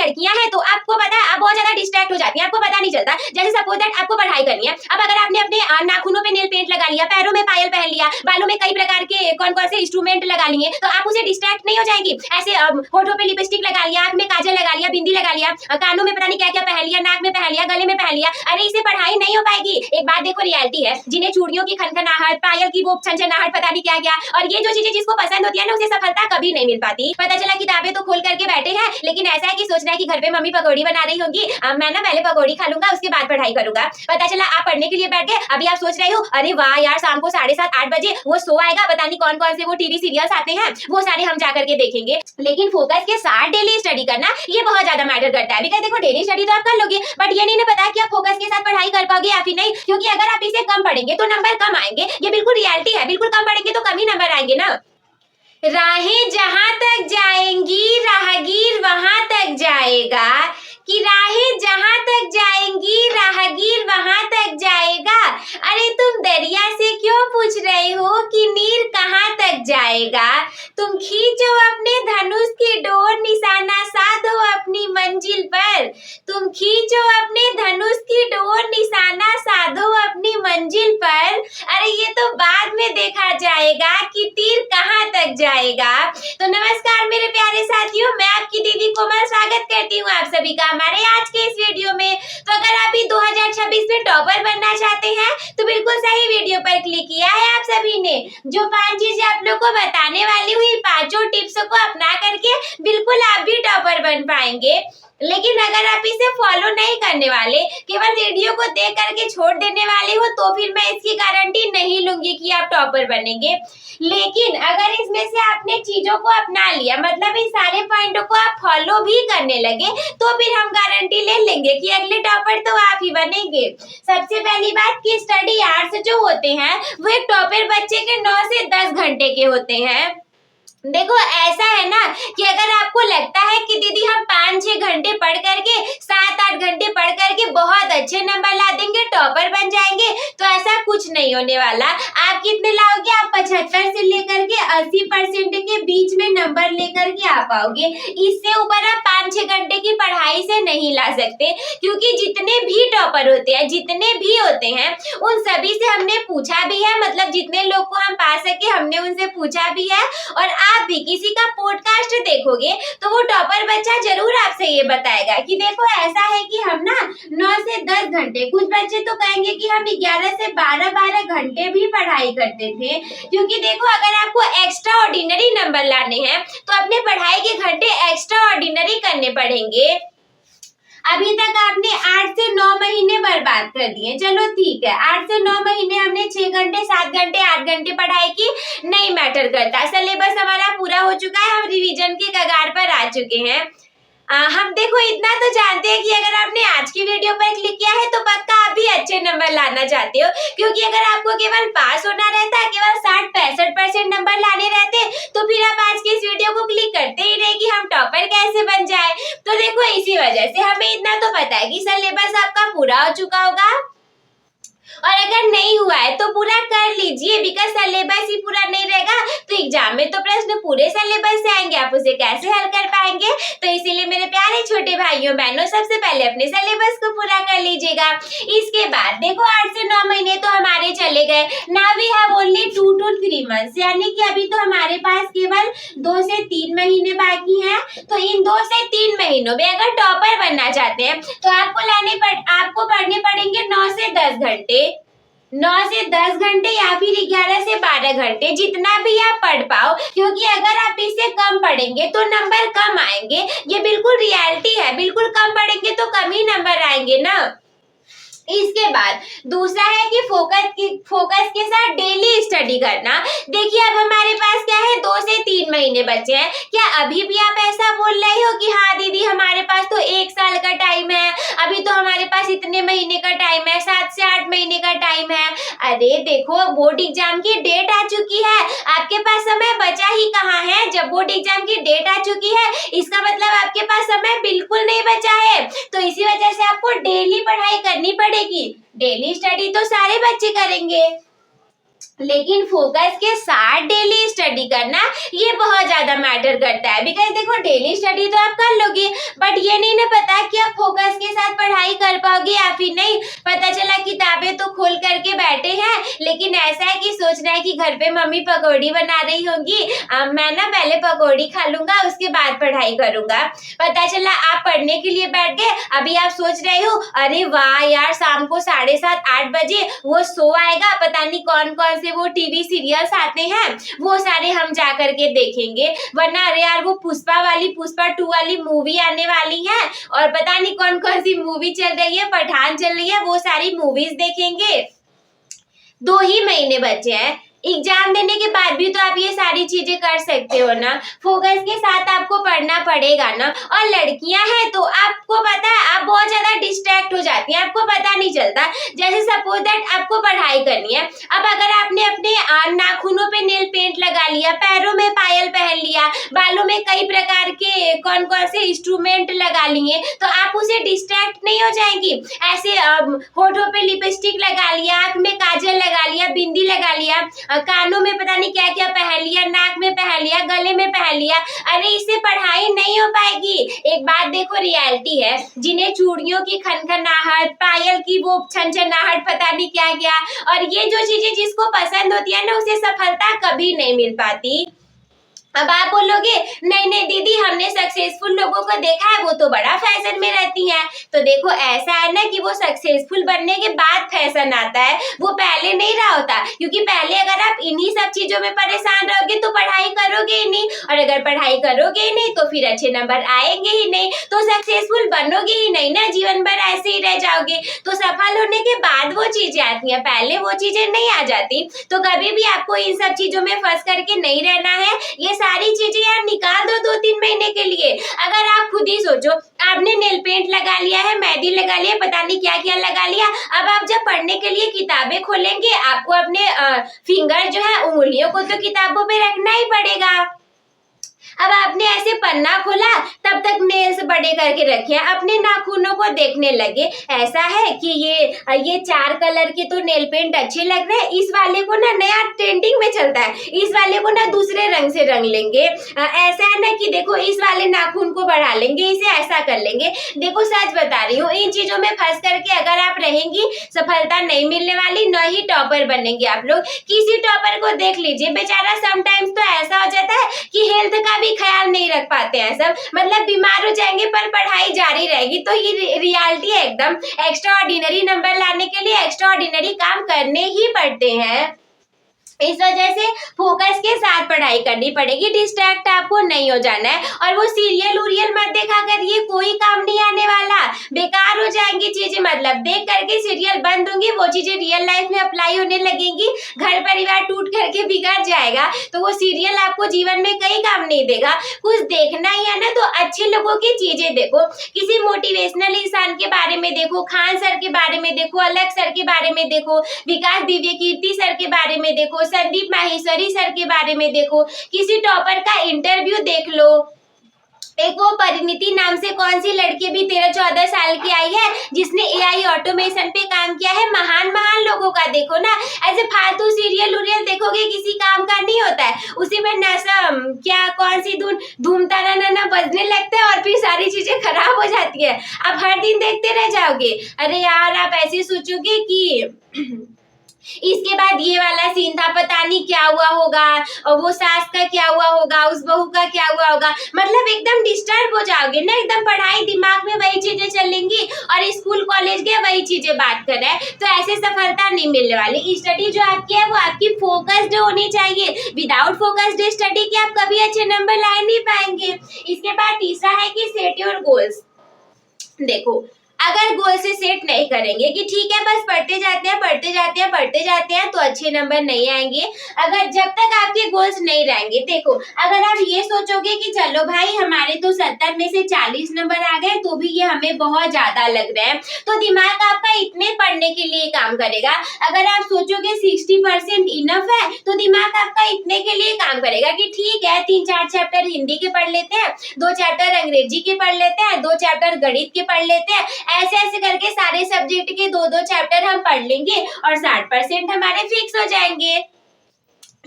लड़कियां हैं तो आपको पता है आप बहुत ज्यादा डिस्ट्रैक्ट हो जाती हैं, आपको पता नहीं चलता। जैसे सपोज दैट आपको पढ़ाई करनी है, अब अगर आपने अपने नाखूनों पे नेल पेंट लगा लिया, पैरों में पायल पहन लिया, बालों में कई प्रकार के कौन कौन से इंस्ट्रूमेंट लगा लिए, तो आप उसे डिस्ट्रैक्ट नहीं हो जाएंगी? ऐसे होठों पे लिपस्टिक लगा लिया, आंख में काजल लगा लिया, बिंदी लगा लिया, कानों में पता नहीं क्या क्या पहन लिया, नाक में पहन लिया, गले में पहन लिया, अरे इससे पढ़ाई नहीं हो पाएगी। एक बात देखो, रियलिटी है, जिन्हें चूड़ियों की खनखनाहट, पायल की वो छनछनाहट, पता नहीं क्या क्या, और ये जो चीजें जिसको पसंद होती है ना, उसे सफलता कभी नहीं मिल पाती। पता चला किताबें तो खोल करके बैठे हैं, लेकिन ऐसा है कि सोच रहा है कि घर पे मम्मी पकौड़ी बना रही होंगी, मैं ना पहले पकौड़ी खा लूंगा उसके बाद पढ़ाई करूंगा। पता चला आप पढ़ने के लिए बैठ गए, अभी आप सोच रहे हो अरे वाह यार शाम को 7:30 8 बजे वो शो आएगा, पता नहीं कौन कौन से वो टीवी सीरियल्स आते हैं, वो सारे हम जाकर के देखेंगे। लेकिन फोकस के साथ डेली स्टडी करना ये बहुत ज्यादा मैटर करता है। बिकॉज़ देखो डेली स्टडी तो आप कर लोगे, बट ये नहीं पता कि आप फोकस के साथ पढ़ाई कर पाओगे या फिर नहीं, क्योंकि अगर आप इसे कम पढ़ेंगे तो नंबर कम आएंगे। ये बिल्कुल रियलिटी है, बिल्कुल कम पढ़ेंगे तो कम ही नंबर आएंगे ना। राहें जहां तक जाएंगी राहगीर वहां तक जाएगा, कि राहें जहां तक जाएंगी राहगीर वहां तक जाएगा। अरे तुम दरिया से क्यों पूछ रहे हो कि नीर कहां तक जाएगा? तुम खींचो अपने धनुष की डोर, निशाना साधो अपनी मंजिल पर। तुम खींचो अपने धनुष की डोर, निशाना साधो अपनी मंजिल पर। अरे ये तो बाद में देखा जाएगा कि तीर कहां तक जाएगा। तो नमस्कार मेरे प्यारे साथियों, मैं आपकी दीदी कोमल स्वागत करती हूँ आप सभी का हमारे आज के इस वीडियो में। तो अगर आप भी 2026 में टॉपर बनना चाहते हैं तो बिल्कुल सही वीडियो पर क्लिक किया है आप सभी ने। जो 5 चीजें आप लोग को बताने वाली हूँ, 5 टिप्सों को अपना करके बिल्कुल आप भी टॉपर बन पाएंगे। लेकिन अगर आप इसे फॉलो नहीं करने वाले, केवल वीडियो को देख करके छोड़ देने वाले हो, तो फिर मैं इसकी गारंटी नहीं लूंगी कि आप टॉपर बनेंगे। लेकिन अगर इसमें से आपने चीजों को अपना लिया, मतलब इन सारे पॉइंटों को आप फॉलो भी करने लगे, तो फिर हम गारंटी ले लेंगे कि अगले टॉपर तो आप ही बनेंगे। सबसे पहली बात कि स्टडी आवर्स जो होते हैं वो एक टॉपर बच्चे के 9 से 10 घंटे के होते हैं। देखो ऐसा है ना कि अगर आपको लगता है कि दीदी हम 5-6 घंटे पढ़ करके 7-8 घंटे पढ़ करके बहुत अच्छे नंबर ला देंगे, टॉपर बन जाएंगे, तो ऐसा कुछ नहीं होने वाला। आप कितने लाओगे? आप 75 से लेकर के 80% के बीच में नंबर लेकर के आ पाओगे। इससे ऊपर आप 5-6 घंटे की पढ़ाई से नहीं ला सकते, क्योंकि जितने भी टॉपर होते हैं, जितने भी होते हैं, उन सभी से हमने पूछा भी है, मतलब जितने लोग को हम पा सके हमने उनसे पूछा भी है। और आप भी किसी का पॉडकास्ट देखोगे तो वो टॉपर बच्चा जरूर आपसे ये बताएगा कि देखो ऐसा है कि हम ना 9 से 10 घंटे, कुछ बच्चे तो कहेंगे कि हम 11 से 12 घंटे भी पढ़ाई करते थे। क्योंकि देखो अगर आपको एक्स्ट्रा ऑर्डिनरी नंबर लाने हैं तो अपने पढ़ाई के घंटे एक्स्ट्रा ऑर्डिनरी करने पड़ेंगे। अभी तक आपने 8 से 9 महीने बर्बाद कर दिए, चलो ठीक है, 8 से 9 महीने हमने 6 घंटे 7 घंटे 8 घंटे पढ़ाई की, नहीं मैटर करता, सिलेबस हमारा पूरा हो चुका है, हम रिवीजन के कगार पर आ चुके हैं। हम देखो इतना तो जानते हैं कि अगर आपने आज की वीडियो पर क्लिक किया है तो पक्का आप भी अच्छे नंबर लाना चाहते हो, क्योंकि अगर आपको केवल पास होना रहता है, केवल 60-65% नंबर लाने रहते, तो फिर आप आज की इस वीडियो को क्लिक करते ही नहीं कि हम टॉपर कैसे बन जाए। तो देखो इसी वजह से हमें इतना तो पता है कि सिलेबस आपका पूरा हो चुका होगा, और अगर नहीं हुआ है तो पूरा कर लीजिए, बिकॉज सिलेबस ही पूरा नहीं रहेगा तो एग्जाम में तो प्रश्न पूरे सिलेबस से आएंगे, आप उसे कैसे हल कर पाएंगे। तो इसीलिए मेरे प्यारे छोटे भाइयों बहनों, सबसे पहले अपने सिलेबस को पूरा कर लीजिएगा। इसके बाद देखो 8 से 9 महीने तो हमारे चले गए, now we have only 2 to 3 months, यानी कि अभी तो हमारे पास केवल 2 से 3 महीने बाकी हैं। तो इन 2 से 3 महीनों में अगर टॉपर बनना चाहते हैं तो आपको पढ़ने पड़ेंगे 9 से 10 घंटे, 9 से 10 घंटे या फिर 11 से 12 घंटे, जितना भी आप पढ़ पाओ, क्योंकि अगर आप इससे कम पढ़ेंगे तो नंबर कम आएंगे। ये बिल्कुल रियलिटी है, बिल्कुल कम पढ़ेंगे तो कम ही नंबर आएंगे ना। इसके बाद दूसरा है कि फोकस के साथ डेली स्टडी करना। देखिए अब हमारे पास क्या है, 2 से 3 महीने बचे हैं। क्या अभी भी आप ऐसा बोल रहे हो कि हाँ दीदी हमारे पास तो 1 साल का टाइम है, अभी तो हमारे पास इतने महीने का टाइम है, 7 से 8 महीने का टाइम है? अरे देखो बोर्ड एग्जाम की डेट आ चुकी है, आपके पास समय बचा ही कहाँ है। जब बोर्ड एग्जाम की डेट आ चुकी है इसका मतलब आपके पास समय बिल्कुल नहीं बचा है। तो इसी वजह से आपको डेली पढ़ाई करनी पड़ेगी। डेली स्टडी तो सारे बच्चे करेंगे, लेकिन फोकस के साथ डेली स्टडी करना ये बहुत ज्यादा मैटर करता है। बिकॉज देखो डेली स्टडी तो आप कर लोगे, बट ये नहीं साथ पढ़ाई कर पाओगे या फिर नहीं। पता चला किताबें तो खोल करके बैठे हैं, लेकिन ऐसा है कि सोच रहा है कि घर पे मम्मी पकौड़ी बना रही होंगी, मैं ना पहले पकौड़ी खा लूंगा उसके बाद पढ़ाई करूंगा। पता चला आप पढ़ने के लिए बैठ गए। अभी आप सोच रहे हो अरे वाह यार, शाम को 7:30 8 बजे वो शो आएगा, पता नहीं कौन कौन से वो टीवी सीरियल्स आते हैं, वो सारे हम जा करके देखेंगे। वरना अरे यार वो पुष्पा 2 वाली मूवी आने वाली है, और पता नहीं कौन कौन सी मूवी चल रही है, पठान चल रही है, वो सारी मूवीज देखेंगे। 2 ही महीने बचे हैं, एग्जाम देने के बाद भी तो आप ये सारी चीजें कर सकते हो ना। फोकस के साथ आपको पढ़ना पड़ेगा ना। और लड़कियां हैं तो आपको पता है आप बहुत ज्यादा डिस्ट्रैक्ट हो जाती हैं, आपको पता नहीं चलता। जैसे सपोज दैट आपको पढ़ाई करनी है, अब अगर आपने अपने नाखूनों पे नेल पेंट लगा लिया, पैरों में पायल पहन लिया, बालों में कई प्रकार के कौन कौन से इंस्ट्रूमेंट लगा लिए, तो आप उसे डिस्ट्रैक्ट नहीं हो जाएंगी। ऐसे होठों पे लिपस्टिक लगा लिया, आंख में काजल लगा लिया, बिंदी लगा लिया, कानों में पता नहीं क्या क्या पहन लिया, नाक में पहन लिया, गले में पहन लिया, अरे इससे पढ़ाई नहीं हो पाएगी। एक बात देखो, रियलिटी है, जिन्हें चूड़ियों की खनखनाहट, पायल की वो छनछनाहट, पता नहीं क्या क्या, और ये जो चीजें जिसको पसंद होती है ना, उसे सफलता कभी नहीं मिल पाती। अब आप बोलोगे नहीं नहीं दीदी, हमने सक्सेसफुल लोगों को देखा है, वो तो बड़ा फैशन में रहती हैं। तो देखो ऐसा है ना कि वो सक्सेसफुल बनने के बाद फैशन आता है, वो पहले नहीं रहा होता। क्योंकि पहले अगर आप इन्हीं सब चीजों में परेशान रहोगे तो पढ़ाई करोगे ही नहीं, और अगर पढ़ाई करोगे ही नहीं तो फिर अच्छे नंबर आएंगे ही नहीं, तो सक्सेसफुल बनोगे ही नहीं ना, जीवन भर ऐसे ही रह जाओगे। तो सफल होने के बाद वो चीजें आती हैं, पहले वो चीजें नहीं आ जाती। तो कभी भी आपको इन सब चीजों में फंस करके नहीं रहना है। ये सारी चीजें यार निकाल दो 2-3 महीने के लिए। अगर आप खुद ही सोचो, आपने नेल पेंट लगा लिया है, मेहंदी लगा लिया, पता नहीं क्या क्या लगा लिया, अब आप जब पढ़ने के लिए किताबें खोलेंगे, आपको अपने फिंगर जो है, उंगलियों को तो किताबों पे रखना ही पड़ेगा। अब आपने ऐसे पन्ना खोला, तब तक नेल्स बड़े करके रखे, अपने नाखूनों को देखने लगे, ऐसा है कि ये 4 कलर के तो नेल पेंट अच्छे लग रहे हैं, इस वाले को ना नया ट्रेंडिंग में चलता है, इस वाले को ना दूसरे रंग से रंग लेंगे। ऐसा है ना कि देखो इस वाले नाखून को बढ़ा लेंगे, इसे ऐसा कर लेंगे। देखो सच बता रही हूँ, इन चीजों में फंस करके अगर आप रहेंगी, सफलता नहीं मिलने वाली, न ही टॉपर बनेंगे आप लोग। किसी टॉपर को देख लीजिए, बेचारा समटाइम्स तो ऐसा हो जाता है कि हेल्थ का भी ख्याल नहीं रख पाते हैं सब, मतलब बीमार हो जाएंगे पर पढ़ाई जारी रहेगी। तो ये रियलिटी है एकदम। एक्स्ट्रा ऑर्डिनरी नंबर लाने के लिए एक्स्ट्रा ऑर्डिनरी काम करने ही पड़ते हैं। इस वजह से फोकस के साथ पढ़ाई करनी पड़ेगी, डिस्ट्रैक्ट आपको नहीं हो जाना है। और वो सीरियल उरियल मत देखा करिए, कोई काम नहीं आने वाला, बेकार हो जाएंगी चीजें। मतलब देख करके सीरियल बंद होंगी, वो चीजें रियल लाइफ में अप्लाई होने लगेंगी, घर परिवार टूट करके बिगड़ जाएगा। तो वो सीरियल आपको जीवन में कई काम नहीं देगा। कुछ देखना ही है ना तो अच्छे लोगों की चीजें देखो, किसी मोटिवेशनल इंसान के बारे में देखो, खान सर के बारे में देखो, अलग सर के बारे में देखो, विकास दिव्य कीर्ति सर के बारे में देखो, संदीप माहेश्वरी सर के बारे में देखो, किसी टॉपर का इंटरव्यू देख लो। एक वो परिणीति नाम से कौन सी लड़की भी 13-14 साल की आई है, जिसने एआई ऑटोमेशन पे काम किया है। महान लोगों का देखो ना, ऐसे फालतू सीरियल उरियल देखोगे किसी काम का नहीं होता है। उसी में नशा क्या कौन सी धूम ताना बजने लगता है और फिर सारी चीजें खराब हो जाती है। आप हर दिन देखते रह जाओगे। अरे यार आप ऐसे सोचोगे कि इसके बाद ये वाला सीन था, पता नहीं क्या हुआ होगा, और वो सास का क्या हुआ होगा, उस बहू का क्या हुआ होगा, मतलब एकदम डिस्टर्ब हो जाओगे ना, एकदम पढ़ाई दिमाग में वही चीजें चलेंगी और स्कूल कॉलेज के वही चीजें बात कर रहे हैं। तो ऐसे सफलता नहीं मिलने वाली। स्टडी जो आपकी है वो आपकी फोकस्ड होनी चाहिए। विदाउट फोकस्ड स्टडी के आप कभी अच्छे नंबर ला नहीं पाएंगे। इसके बाद तीसरा है कि सेट योर गोल्स। देखो अगर गोल से सेट नहीं करेंगे कि ठीक है बस पढ़ते जाते हैं तो अच्छे नंबर नहीं आएंगे। अगर जब तक आपके गोल्स नहीं रहेंगे, देखो अगर आप ये सोचोगे कि चलो भाई हमारे तो 70 में से 40 नंबर आ गए तो भी ये हमें बहुत ज्यादा लग रहा है, तो दिमाग आपका इतने पढ़ने के लिए काम करेगा। अगर आप सोचोगे 60% इनफ है तो दिमाग आपका इतने के लिए काम करेगा कि ठीक है 3-4 चैप्टर हिंदी के पढ़ लेते हैं, 2 चैप्टर अंग्रेजी के पढ़ लेते हैं, 2 चैप्टर गणित के पढ़ लेते हैं। ऐसे ऐसे करके सारे सब्जेक्ट के 2-2 चैप्टर हम पढ़ लेंगे और 60% हमारे फिक्स हो जाएंगे।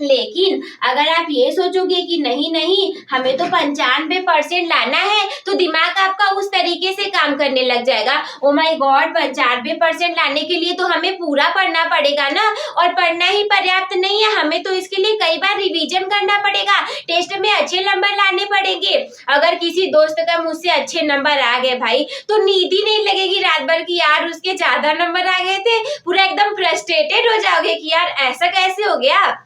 लेकिन अगर आप ये सोचोगे कि नहीं हमें तो 95% लाना है, तो दिमाग आपका उस तरीके से काम काम करने लग जाएगा। ओ माय गॉड, 95% लाने के लिए तो हमें पूरा पढ़ना पड़ेगा ना, और पढ़ना ही पर्याप्त नहीं है, हमें तो इसके लिए कई बार रिवीजन करना पड़ेगा, टेस्ट में अच्छे नंबर लाने पड़ेंगे। अगर किसी दोस्त का मुझसे अच्छे नंबर आ गए भाई, तो नींद ही नहीं लगेगी रात भर की यार उसके ज्यादा नंबर आ गए थे, पूरा एकदम फ्रस्ट्रेटेड हो जाओगे कि यार ऐसा कैसे हो गया।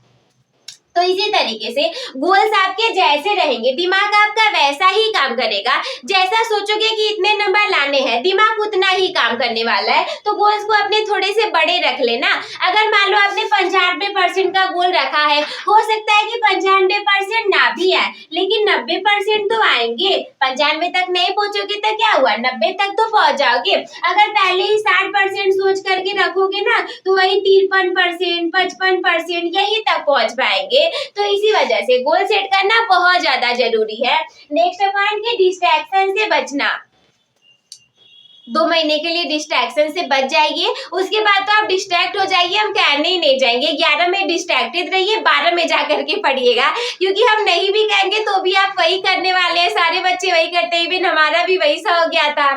तो इसी तरीके से गोल्स आपके जैसे रहेंगे, दिमाग आपका वैसा ही काम करेगा। जैसा सोचोगे कि इतने नंबर लाने हैं, दिमाग उतना ही काम करने वाला है। तो गोल्स को अपने थोड़े से बड़े रख लेना। अगर मान लो आपने 95% का गोल रखा है, हो सकता है कि 95% ना भी आए, लेकिन 90% तो आएंगे। 95 तक नहीं पहुंचोगे तो क्या हुआ, 90 तक तो पहुंच जाओगे। अगर पहले ही 60% सोच करके रखोगे ना, तो वही 53%, 55% यही तक पहुंच पाएंगे। तो इसी वजह से गोल सेट करना बहुत ज्यादा जरूरी है। नेक्स्ट पॉइंट है डिस्ट्रैक्शन से बचना। 2 महीने के लिए डिस्ट्रैक्शन से बच जाइए, उसके बाद तो आप डिस्ट्रैक्ट हो जाइए, हम कहने ही नहीं जाएंगे। 11 में डिस्ट्रैक्टेड रहिए, 12 में जाकर के पढ़िएगा, क्योंकि हम नहीं भी कहेंगे तो भी आप वही करने वाले हैं। सारे बच्चे वही करते हैं, इवन हमारा भी वही सा हो गया था।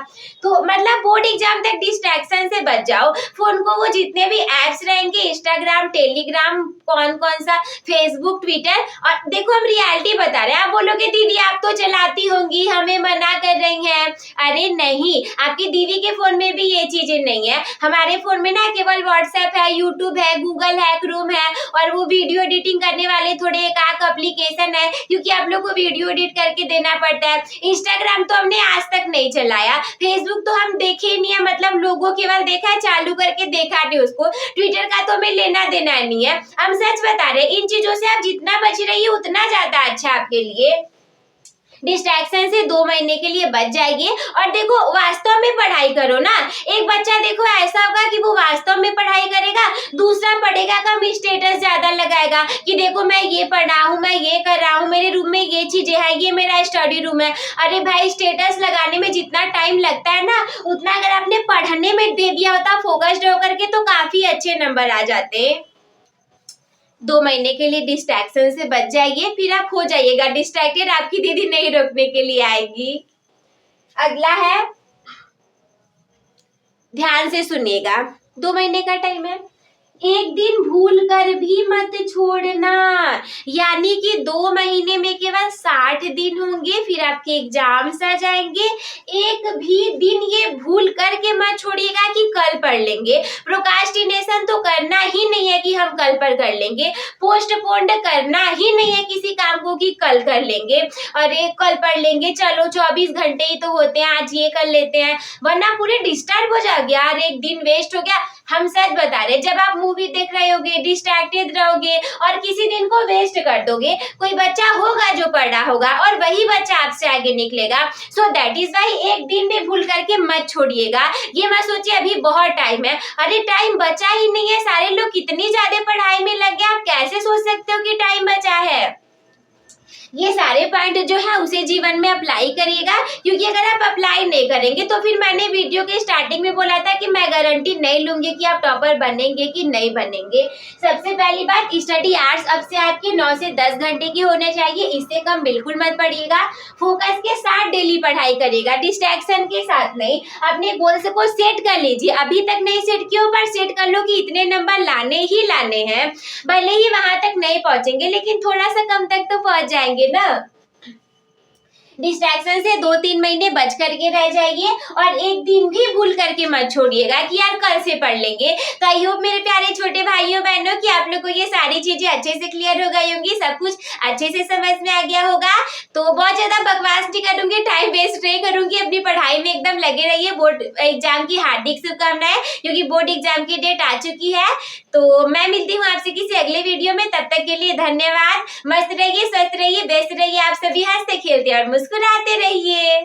तो मतलब बोर्ड एग्जाम तक डिस्ट्रैक्शन से बच जाओ। फोन को वो जितने भी एप्स रहेंगे, इंस्टाग्राम, टेलीग्राम, कौन कौन सा, फेसबुक, ट्विटर, और देखो हम रियलिटी बता रहे हैं। आप बोलोगे दीदी आप तो चलाती होंगी, हमें मना कर रही हैं। अरे नहीं, आपकी दीदी के फोन में भी ये चीजें नहीं है। हमारे फोन में ना केवल व्हाट्सएप है, यूट्यूब है, गूगल है, क्रोम है, और वो वीडियो एडिटिंग करने वाले थोड़े एक आध एप्लीकेशन है, क्योंकि आप लोग को वीडियो एडिट करके देना पड़ता है। इंस्टाग्राम तो हमने आज तक नहीं चलाया, फेसबुक तो हम देखे ही नहीं है, मतलब लोगों केवल देखा है, चालू करके देखा नहीं उसको। ट्विटर का तो हमें लेना देना नहीं है। हम सच बता रहे हैं, इन चीजों से आप जितना बच रही है उतना ज्यादा अच्छा आपके लिए। डिस्ट्रैक्शन से 2 महीने के लिए बच जाएगी। और देखो वास्तव में पढ़ाई करो ना। एक बच्चा देखो ऐसा होगा कि वो वास्तव में पढ़ाई करेगा, दूसरा पढ़ेगा कम, स्टेटस ज्यादा लगाएगा कि देखो मैं ये पढ़ा हूँ, मैं ये कर रहा हूँ, मेरे रूम में ये चीजें हैं, ये मेरा स्टडी रूम है। अरे भाई, स्टेटस लगाने में जितना टाइम लगता है ना, उतना अगर आपने पढ़ने में दे दिया होता फोकस्ड होकर के, तो काफी अच्छे नंबर आ जाते। 2 महीने के लिए डिस्ट्रैक्शन से बच जाइए, फिर आप हो जाइएगा डिस्ट्रैक्टेड, आपकी दीदी नहीं रोकने के लिए आएगी। अगला है, ध्यान से सुनिएगा, 2 महीने का टाइम है, एक दिन भूल कर भी मत छोड़ना। यानी कि 2 महीने में केवल 60 दिन होंगे, फिर आपके एग्जाम्स आ जाएंगे। एक भी दिन ये भूल करके मत छोड़िएगा कि कल पढ़ लेंगे। प्रोक्रास्टिनेशन तो करना ही नहीं है कि हम कल पर कर लेंगे, पोस्टपोन्ड करना ही नहीं है किसी काम को कि कल कर लेंगे, अरे कल पढ़ लेंगे, चलो 24 घंटे ही तो होते हैं, आज ये कर लेते हैं, वरना पूरे डिस्टर्ब हो जाओगे यार, एक दिन वेस्ट हो गया। हम सच बता रहे, जब आप मूवी देख रहे होगे, डिस्ट्रैक्टेड रहोगे और किसी दिन को वेस्ट कर दोगे, कोई बच्चा होगा जो पढ़ रहा होगा और वही बच्चा आपसे आगे निकलेगा। सो दैट इज वाई एक दिन भी भूल करके मत छोड़िएगा। ये मत सोचिए अभी बहुत टाइम है, अरे टाइम बचा ही नहीं है, सारे लोग कितनी ज्यादा पढ़ाई में लग गए, आप कैसे सोच सकते हो कि टाइम बचा है। ये सारे पॉइंट जो है उसे जीवन में अप्लाई करिएगा, क्योंकि अगर आप अप्लाई नहीं करेंगे तो फिर मैंने वीडियो के स्टार्टिंग में बोला था कि मैं गारंटी नहीं लूंगी कि आप टॉपर बनेंगे कि नहीं बनेंगे। सबसे पहली बात, स्टडी आवर्स अब से आपके 9 से 10 घंटे की होने चाहिए, इससे कम बिल्कुल मत पढ़िएगा। फोकस के साथ डेली पढ़ाई करिएगा, डिस्ट्रैक्शन के साथ नहीं। अपने गोल्स को सेट कर लीजिए, अभी तक नहीं सेट किया पर सेट कर लो कि इतने नंबर लाने ही लाने हैं। भले ही वहां तक नहीं पहुंचेंगे, लेकिन थोड़ा सा कम तक तो पहुंच जाएंगे ना। डिस्ट्रैक्शन से 2-3 महीने बच करके रह जाइए, और एक दिन भी भूल करके मत छोड़िएगा कि यार कल से पढ़ लेंगे। तो आई होप मेरे प्यारे छोटे भाइयों बहनों कि आप लोग को ये सारी चीजें अच्छे से क्लियर हो गई होंगी, सब कुछ अच्छे से समझ में आ गया होगा। तो बहुत ज्यादा बकवास नहीं करूंगी, टाइम वेस्ट नहीं करूंगी, अपनी पढ़ाई में एकदम लगे रहिए। बोर्ड एग्जाम की हार्दिक शुभकामनाएं, क्योंकि बोर्ड एग्जाम की डेट आ चुकी है। तो मैं मिलती हूँ आपसे किसी अगले वीडियो में, तब तक के लिए धन्यवाद। मस्त रहिए, स्वस्थ रहिए, व्यस्त रहिए, आप सभी हंसते खेलते और मुस्कुराते रहिए।